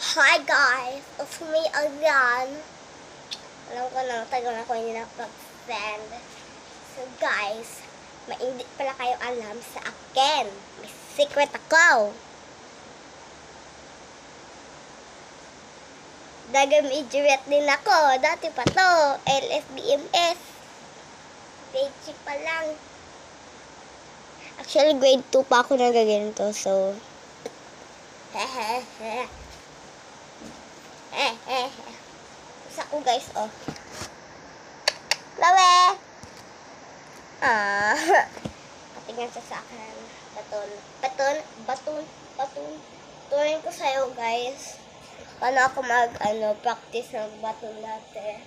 Hi guys! It's me again. Alam ko na, tagal na ko hindi nakapag-send. So guys, hindi pala kayo alam sa akin. May secret ako. Nag-graduate din ako. Dati pa to. LSBMS. Grade 3 pa lang. Actually, grade 2 pa ako nagaganito. So, Isa ko guys, oh. Lawe! Patingin siya sa akin. Baton. Turuin ko sa'yo guys. Paano ako practice ng baton dati.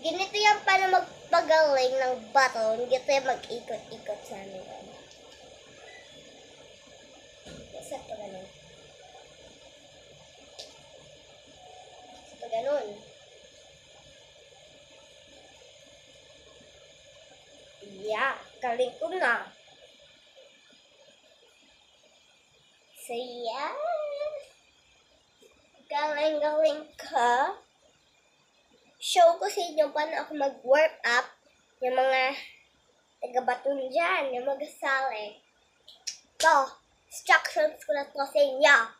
Ganito yan paano magpagaling ng baton. Ganito yan mag-ikot-ikot sa amin. Isa pa ganun. Ganun. Yeah, galing ko na. So, yeah. Galing ka. Show ko sa inyo paano ako mag-work up yung mga taga-baton dyan, yung mag-asali. Ito, instructions ko na to sa inyo.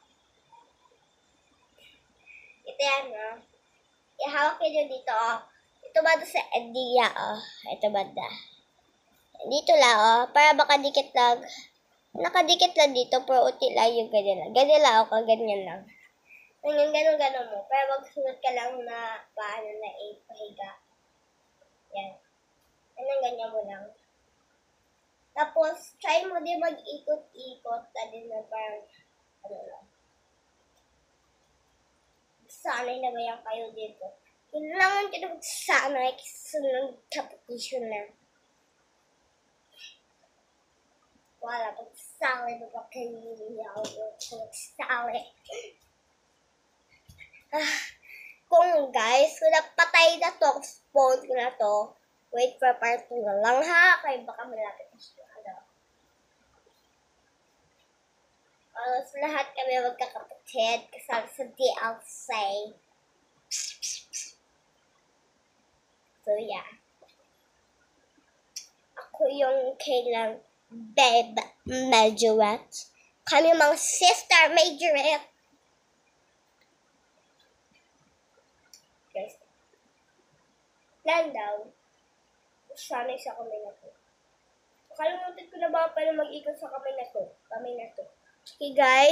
Ito yan, oh. Ihawak nyo dito, oh. Ito ba ito sa idea, oh. Ito ba ito? Dito lang, oh. Para baka dikit lang. Nakadikit lang dito, pero uti lang yung ganyan lang. Ganyan lang, oh. Ganyan lang. Ganun mo. Pero magsunod ka lang na paano na ipahiga. Yan. Ganyan mo lang. Tapos, try mo din mag-ikot-ikot na din na parang, lang. Sanay na ba yan kayo dito? Kailangan ka na magsanay kasi ng competition na. Wala, pagsanay na ba kayo magsali? Kung guys, kung napatay na to, phone ko na to, wait for part 2 na lang ha, kaya baka malapit na siya. So lahat kami magkakapatid kasama sa DLC. So yeah. Ako yung kailang babe majorette. Kami mga sister majorette. Guys. Plan daw. Sanay sa kamay na to. Nakalimutan ko na ba paano mag-ikot sa kamay na to. Okay guys.